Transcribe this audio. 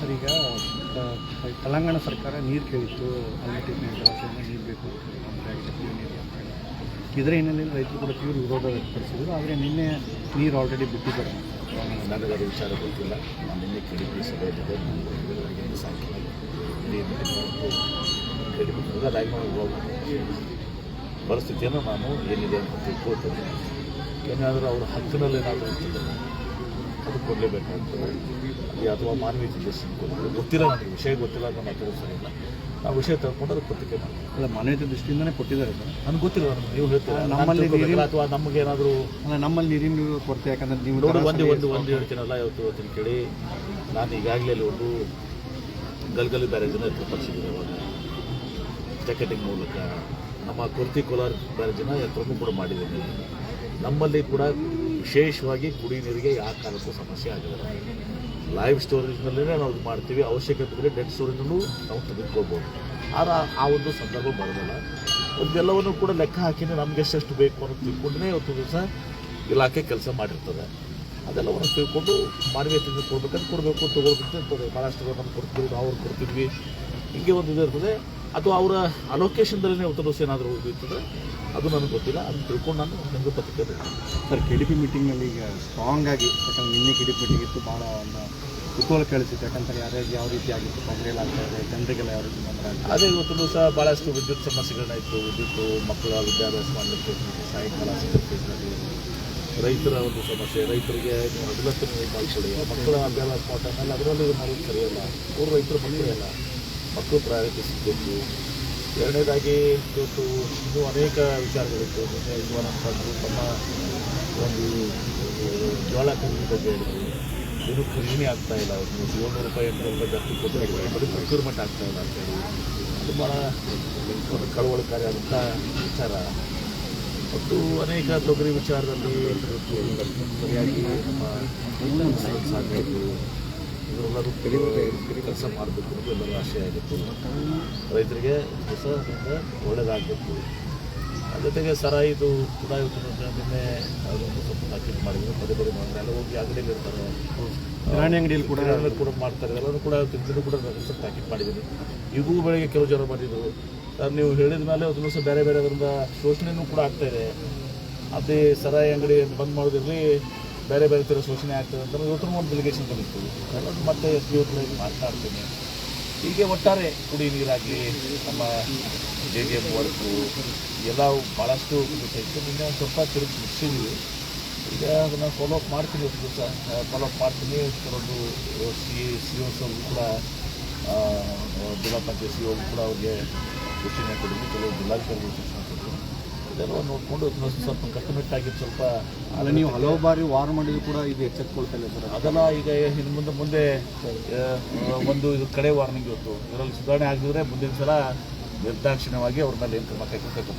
Sir ಈಗ ತೆಲಂಗಾಣ ಸರ್ಕಾರ ನೀರು ಕೇಳಿತ್ತು, ಆಲ್ಮಟ್ಟಿ ಜಲಾಶಯದಿಂದ ನೀರು ಬೇಕು ಅಂತ ನೀರು ಅಂತ ಹೇಳಿ. ಇದರ ಹಿನ್ನೆಲೆಯಲ್ಲಿ ರೈತರು ಕೂಡ ತೀವ್ರ ವಿರೋಧ ವ್ಯಕ್ತಪಡಿಸಿದರು. ಆದರೆ ನಿನ್ನೆ ನೀರು ಆಲ್ರೆಡಿ ಬಿಟ್ಟಿದ್ದಾರೆ. ನನಗೆ ಅದು ವಿಚಾರ ಗೊತ್ತಿಲ್ಲ. ನಾನು ನಿನ್ನೆ KDP ಸಭೆಯಲ್ಲಿದ್ದೆ. ನಾನು ಸಾಯಂಕಾಲ ಪರಿಸ್ಥಿತಿಯನ್ನು ನಾನು ಏನಿದೆ ಅಂತ ತಿಳ್ಕೊಳ್ತೇನೆ. ಏನಾದರೂ ಅವ್ರ ಹತ್ತಿನಲ್ಲಿ ಏನಾದರೂ ಇರ್ತದೆ ಅದು ಕೊಡಲೇಬೇಕಾಗ್ತದೆ. ಅದು ಅಥವಾ ಮಾನವೀಯತೆ ದೃಷ್ಟಿಯಿಂದ ಕೊಡಬೇಕು. ಗೊತ್ತಿಲ್ಲ, ನನಗೆ ವಿಷಯ ಗೊತ್ತಿಲ್ಲ, ನಾನು ಮಾತಾಡೋದು ಸರಿ ಇಲ್ಲ. ನಾವು ವಿಷಯ ತಗೊಂಡು ಅದು ಪ್ರತಿಕೆ ಮಾಡ್ತೀವಿ. ಅಲ್ಲ, ಮಾನವೀಯತೆ ದೃಷ್ಟಿಯಿಂದನೇ ಕೊಟ್ಟಿದ್ದಾರೆ ಸರ್. ನನಗೆ ಗೊತ್ತಿಲ್ಲ, ನೀವು ಹೇಳ್ತೀರಾ ನಮ್ಮಲ್ಲಿ ಅಥವಾ ನಮಗೆ ಏನಾದರೂ ನಮ್ಮಲ್ಲಿ ನೀರಿನ ಕೊರತೆ. ಯಾಕಂದರೆ ನೀವು ನೋಡಿ ಒಂದು ಹೇಳ್ತೀನಲ್ಲ, ಇವತ್ತು ಕೇಳಿ, ನಾನು ಈಗಾಗಲೇ ಅಲ್ಲಿ ಒಂದು ಗಲ್ಗಲಿ ಬ್ಯಾರೇಜನ್ನು ಎತ್ತರಪಡಿಸಿದ್ದೀನಿ. ಅವಾಗ ಜಾಕೆಟಿಂಗ್ ಮೂಲಕ ನಮ್ಮ ಕೊರ್ತಿ ಕೋಲಾರ ಬ್ಯಾರೇಜನ್ನು ಎತ್ತರನೂ ಕೂಡ ಮಾಡಿದ್ದೀನಿ. ನಮ್ಮಲ್ಲಿ ಕೂಡ ವಿಶೇಷವಾಗಿ ಕುಡಿ ನೀರಿಗೆ ಯಾವ ಕಾಲಕ್ಕೂ ಸಮಸ್ಯೆ ಆಗಿದೆ. ಲೈವ್ ಸ್ಟೋರೇಜ್ನಲ್ಲೇ ನಾವು ಇದು ಮಾಡ್ತೀವಿ. ಅವಶ್ಯಕತೆ ಇದ್ದರೆ ಡೆಡ್ ಸ್ಟೋರೇಜ್ನೂ ನಾವು ತೆಗೆದುಕೊಳ್ಬೋದು. ಆದರೆ ಆ ಒಂದು ಸಂದರ್ಭ ಬರೋದಿಲ್ಲ. ಇದೆಲ್ಲವನ್ನು ಕೂಡ ಲೆಕ್ಕ ಹಾಕಿನೇ ನಮಗೆ ಎಷ್ಟೆಷ್ಟು ಬೇಕು ಅನ್ನೋದು ತಿಳ್ಕೊಂಡೇ ಇವತ್ತು ದಿವಸ ಇಲಾಖೆ ಕೆಲಸ ಮಾಡಿರ್ತದೆ. ಅದೆಲ್ಲವನ್ನು ತಿಳ್ಕೊಂಡು ಮಾನವೀಯತೆಯಿಂದ ಕೊಡಬೇಕಂತ ಕೊಡಬೇಕು, ತೊಗೊಳ್ಬೇಕು ಇರ್ತದೆ. ಭಾಳಷ್ಟು ನಮ್ಗೆ ಕೊಡ್ತೀವಿ, ನಾವು ಅವ್ರು ಕೊಡ್ತಿದ್ವಿ, ಹೀಗೆ ಒಂದು ಇದು ಇರ್ತದೆ. ಅಥವಾ ಅವರ ಅಲೋಕೇಶನ್ದಲ್ಲೇ ಉತ್ತರ ದಿವಸ ಏನಾದರೂ ಇರ್ತದೆ, ಅದು ನನಗೆ ಗೊತ್ತಿಲ್ಲ. ಅದನ್ನು ತಿಳ್ಕೊಂಡು ನಾನು ನಿಮಗೆ ಪತ್ರಿಕೆ ಸರ್. KDP ಮೀಟಿಂಗ್ನಲ್ಲಿ ಈಗ ಸ್ಟ್ರಾಂಗ್ ಆಗಿ, ಯಾಕಂದ್ರೆ ನಿನ್ನೆ KDP ಮೀಟಿಂಗ್ ಇತ್ತು, ಭಾಳ ಒಂದು ಕುತೂಹಲ ಕೇಳಿಸಿತ್ತು. ಯಾಕಂತಾರೆ ಯಾರ್ಯಾರಿಗೆ ಯಾವ ರೀತಿ ಆಗಿತ್ತು, ತೊಂದರೆ ಆಗ್ತಾ ಇದೆ, ಜನರಿಗೆಲ್ಲ ಯಾವ ರೀತಿ ತೊಂದರೆ ಆಗ್ತದೆ. ಅದೇ ಇವತ್ತು ದಿವಸ ಭಾಳಷ್ಟು ವಿದ್ಯುತ್ ಸಮಸ್ಯೆಗಳಾಯಿತು. ವಿದ್ಯುತ್ತು, ಮಕ್ಕಳ ವಿದ್ಯಾಭ್ಯಾಸ ಮಾಡಲಿಕ್ಕೆ ಸಾಯಂಕಾಲ ಸಿಗಲ್ಲಿ ರೈತರ ಒಂದು ಸಮಸ್ಯೆ. ರೈತರಿಗೆ ನೀವು ಅಗಲತ್ತು ನೀವು ಮಾಡಿಕೊಡಿ. ಮಕ್ಕಳ ಅಭ್ಯಾಸ ಪಾಠನೆಲ್ಲ ಅದರಲ್ಲಿ ಮಾಡೋದು ಸರಿಯಲ್ಲ. ಅವರು ರೈತರ ಮಕ್ಕಳೆಲ್ಲ ಮಕ್ಕಳು ಪ್ರಯಾರಿಟಿ ಸಿಗಬೇಕು. ಎರಡನೇದಾಗಿ ಇವತ್ತು ಇನ್ನೂ ಅನೇಕ ವಿಚಾರಗಳಿತ್ತು. ನಿನ್ನೆ ಯಜಮಾನರು ತಮ್ಮ ಒಂದು ಜೋಳ ಖರೀದಿ ಬಗ್ಗೆ ಹೇಳಿದ್ರು. ಇದು ಖರೀದಿನೇ ಆಗ್ತಾಯಿಲ್ಲ. 700 ರೂಪಾಯಿ 800 ರೂಪಾಯಿ ಜಾಸ್ತಿ ಕೊಟ್ಟು ಬರೀ ಪ್ರೊಕ್ಯೂರ್ಮೆಂಟ್ ಆಗ್ತಾಯಿಲ್ಲ ಅಂತೇಳಿ ಅದು ಭಾಳ ಒಂದು ಕಳವಳಕಾರಿಯಾದಂಥ ವಿಚಾರ. ಮತ್ತು ಅನೇಕ ತೊಗರಿ ವಿಚಾರದಲ್ಲಿ ಸರಿಯಾಗಿ ನಮ್ಮ ಸಾಗಬೇಕು, ಇವರೆಲ್ಲರೂ ಕೆಲಸ ಮಾಡಬೇಕು ಅನ್ನೋದು ಎಲ್ಲರೂ ಆಶೆ ಆಗಿತ್ತು. ರೈತರಿಗೆ ದಿವಸ ಒಳ್ಳೆಯದಾಗಬೇಕು. ಜೊತೆಗೆ ಸರಾಯಿದು ಕೂಡ ಇವತ್ತು ನಿನ್ನೆ ಅದೊಂದು ಸ್ವಲ್ಪ ತಾಕೀತು ಮಾಡಿದ್ರು. ಪದೇ ಮಾಡಿದ್ರೆ ಎಲ್ಲ ಹೋಗಿ ಅಂಗಡಿಯಲ್ಲಿ ಇರ್ತಾರೆ, ಕಿರಾಣಿ ಅಂಗಡಿಯಲ್ಲಿ ಕೂಡ ಮಾಡ್ತಾರೆ. ಎಲ್ಲರೂ ಕೂಡ ತಿಂದು ಕೂಡ ಸ್ವಲ್ಪ ತಾಕೀತು ಮಾಡಿದ್ದೀನಿ. ಈಗೂ ಬೆಳಗ್ಗೆ ಕೆಲವು ಜನ ಬಂದಿದ್ದರು. ನೀವು ಹೇಳಿದ ಮೇಲೆ ಒಂದು ದಿವಸ ಬೇರೆ ಬೇರೆ ಅದರಿಂದ ಶೋಷಣೆಯೂ ಕೂಡ ಆಗ್ತಾಯಿದೆ. ಅದೇ ಸರಾಯಿ ಅಂಗಡಿ ಬಂದ್ ಮಾಡೋದಿರಲಿ, ಬೇರೆ ಬೇರೆ ಥರ ಶೋಷಣೆ ಆಗ್ತದೆ ಅಂತ ಇವತ್ತು ಒಂದು ಡೆಲಿಗೇಷನ್ ಬಂದಿತ್ತು. ಎಲ್ಲರೂ ಮತ್ತೆ SDO ಕೂಡ ಮಾತನಾಡ್ತೀನಿ. ಹೀಗೆ ಒಟ್ಟಾರೆ ಕುಡಿ ನೀರಾಗಲಿ, ನಮ್ಮ JDM ವರ್ಕು ಎಲ್ಲ ಭಾಳಷ್ಟು ಇತ್ತು. ನಿನ್ನೆ ಒಂದು ಸ್ವಲ್ಪ ತಿರುಗಿ ಮುಗಿಸಿದ್ವಿ. ಈಗ ಅದನ್ನು ಫಾಲೋಅಪ್ ಮಾಡ್ತೀನಿ. ಒಂದು ದಿವಸ ಫಾಲೋಅಪ್ ಮಾಡ್ತೀನಿ. ಕೆಲವೊಂದು COs ಕೂಡ ಜಿಲ್ಲಾ ಪಂಚಾಯತ್ CO ಕೂಡ ಅವ್ರಿಗೆ ಸೂಚನೆ ಕೊಡಲಿ, ಕೆಲವು ಜಿಲ್ಲಾಧಿಕಾರಿಗಳು ಸೂಚನೆ ಕೊಡಲಿ. ಇದೆಲ್ಲ ನೋಡಿಕೊಂಡು ಸ್ವಲ್ಪ ಕಟ್ಟುನಿಟ್ಟಾಗಿ ಸ್ವಲ್ಪ ಅಲ್ಲ, ನೀವು ಹಲವು ಬಾರಿ ವಾರ್ ಮಾಡಿದ್ರು ಕೂಡ ಇದು ಎಚ್ಚೆತ್ಕೊಳ್ತಾ ಇಲ್ಲ ಸರ್. ಅದೆಲ್ಲ ಈಗ ಇನ್ನು ಮುಂದೆ ಒಂದು ಇದು ಕಡೆ ವಾರ್ನಿಂಗ್ ಇವತ್ತು ಇದರಲ್ಲಿ ಸುಧಾರಣೆ ಆಗಿದ್ರೆ ಮುಂದಿನ ಸಲ ನಿರ್ದಾಕ್ಷಿಣ್ಯವಾಗಿ ಅವ್ರ ಮೇಲೆ ಏನು ಕ್ರಮ ಕೈಗೊಳ್ಬೇಕು.